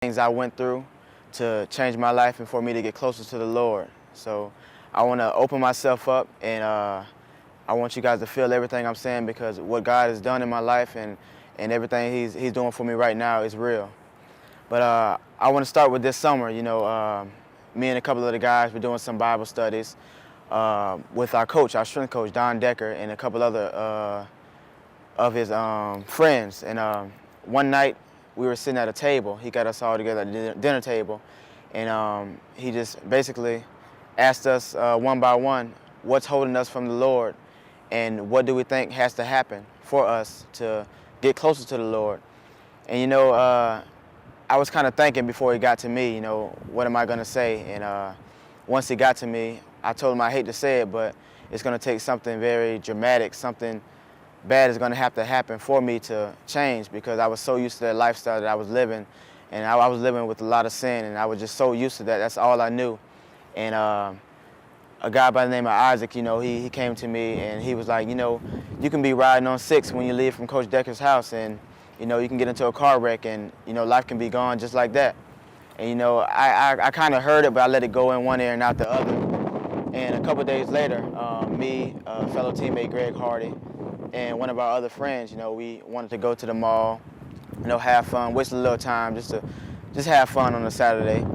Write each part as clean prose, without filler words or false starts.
things I went through to change my life and for me to get closer to the Lord. So I want to open myself up, and I want you guys to feel everything I'm saying, because what God has done in my life and everything He's doing for me right now is real. But I want to start with this summer. Me and a couple of the guys were doing some Bible studies with our coach, our strength coach, Don Decker, and a couple other of his friends. And one night we were sitting at a table. He got us all together at the dinner table, and he just basically asked us one by one, what's holding us from the Lord, and what do we think has to happen for us to get closer to the Lord. And I was kind of thinking before he got to me, what am I going to say? And once he got to me, I told him I hate to say it, but it's going to take something very dramatic, something bad is going to have to happen for me to change, because I was so used to that lifestyle that I was living, and I was living with a lot of sin, and I was just so used to that. That's all I knew. And a guy by the name of Isaac, he came to me and he was like, you can be riding on 6 when you leave from Coach Decker's house, and you can get into a car wreck, and life can be gone just like that. And I kind of heard it, but I let it go in one ear and out the other. And a couple days later, me, a fellow teammate Greg Hardy, and one of our other friends, we wanted to go to the mall, have fun, waste a little time, just have fun on a Saturday.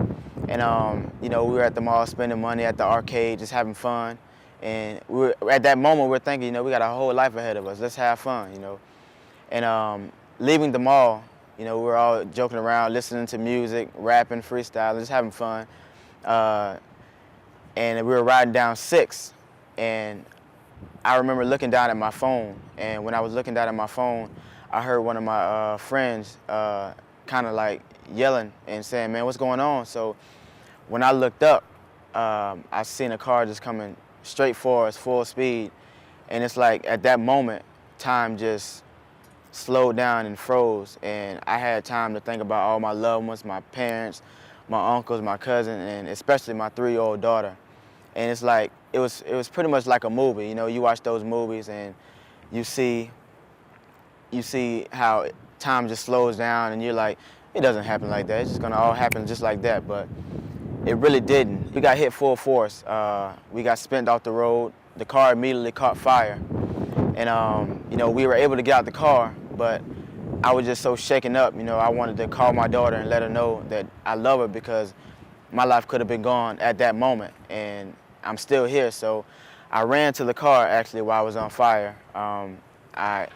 And we were at the mall spending money at the arcade, just having fun. And at that moment, we're thinking, we got a whole life ahead of us. Let's have fun, And leaving the mall, we were all joking around, listening to music, rapping, freestyling, just having fun. And we were riding down 6, and I remember looking down at my phone. And when I was looking down at my phone, I heard one of my friends kind of like yelling and saying, "Man, what's going on?" So when I looked up, I seen a car just coming straight for us, full speed. And it's like at that moment, time just slowed down and froze. And I had time to think about all my loved ones, my parents, my uncles, my cousin, and especially my 3-year-old daughter. And it's like, it was pretty much like a movie. You watch those movies and you see how time just slows down, and you're like, it doesn't happen like that. It's just gonna all happen just like that. But it really didn't. We got hit full force. We got spent off the road. The car immediately caught fire. And we were able to get out the car, but I was just so shaken up. I wanted to call my daughter and let her know that I love her, because my life could have been gone at that moment, and I'm still here. So I ran to the car actually while I was on fire. I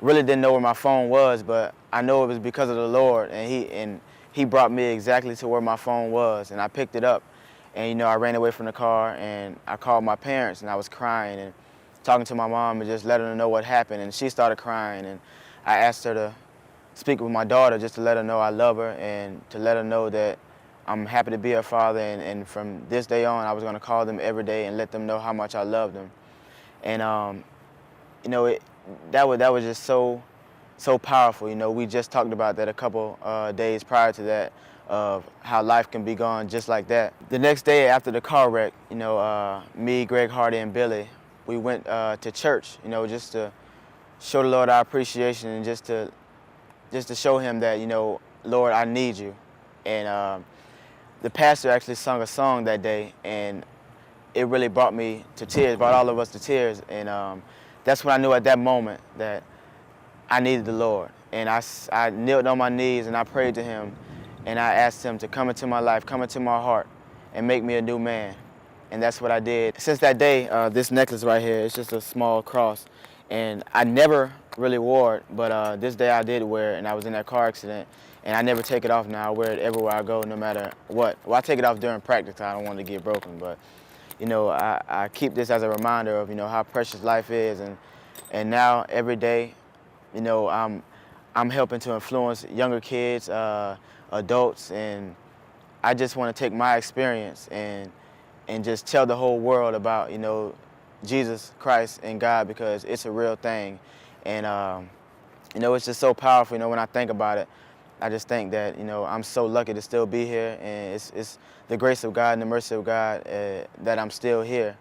really didn't know where my phone was, but I know it was because of the Lord, and He brought me exactly to where my phone was, and I picked it up, and I ran away from the car, and I called my parents, and I was crying and talking to my mom and just letting her know what happened, and she started crying, and I asked her to speak with my daughter just to let her know I love her, and to let her know that I'm happy to be her father, and from this day on I was going to call them every day and let them know how much I loved them. And that was just so powerful. We just talked about that a couple days prior to that, of how life can be gone just like that. The next day after the car wreck, me, Greg Hardy, and Billy, we went to church, just to show the Lord our appreciation, and just to show Him that, Lord, I need you. And the pastor actually sung a song that day, and it really brought me to tears, brought all of us to tears. And that's when I knew at that moment that I needed the Lord. And I knelt on my knees and I prayed to Him, and I asked Him to come into my life, come into my heart, and make me a new man. And that's what I did. Since that day, this necklace right here, it's just a small cross. And I never really wore it, but this day I did wear it, and I was in that car accident. And I never take it off now. I wear it everywhere I go, no matter what. Well, I take it off during practice. I don't want it to get broken, but I keep this as a reminder of how precious life is, and now every day, I'm helping to influence younger kids, adults, and I just want to take my experience and just tell the whole world about Jesus Christ and God, because it's a real thing. And it's just so powerful. When I think about it, I just think that I'm so lucky to still be here, and it's the grace of God and the mercy of God that I'm still here.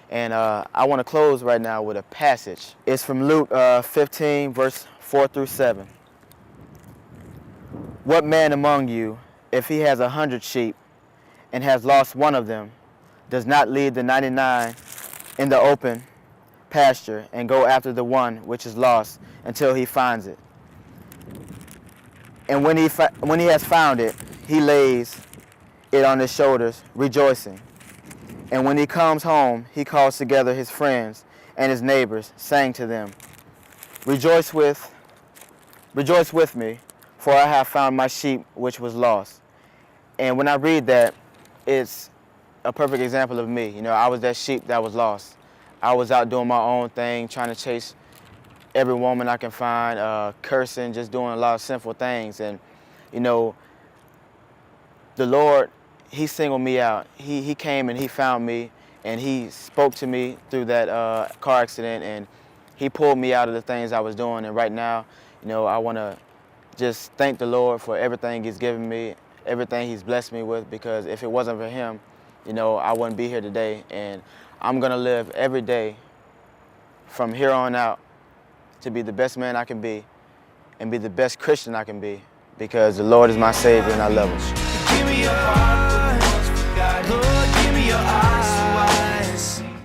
And I want to close right now with a passage. It's from Luke 15, verse 4 through 7. What man among you, if he has 100 sheep and has lost one of them, does not leave the 99 in the open pasture and go after the one which is lost until he finds it. And when he has found it, he lays it on his shoulders, rejoicing. And when he comes home, he calls together his friends and his neighbors, saying to them, Rejoice with me, for I have found my sheep which was lost. And when I read that, it's a perfect example of me. You know, I was that sheep that was lost. I was out doing my own thing, trying to chase every woman I can find, cursing, just doing a lot of sinful things. And, you know, the Lord, he singled me out. He came and he found me, and he spoke to me through that car accident, and he pulled me out of the things I was doing. And right now, you know, I want to just thank the Lord for everything he's given me, everything he's blessed me with, because if it wasn't for him, you know, I wouldn't be here today. And I'm going to live every day from here on out to be the best man I can be and be the best Christian I can be, because the Lord is my Savior and I love him. Give me your heart, Lord, give me your eyes.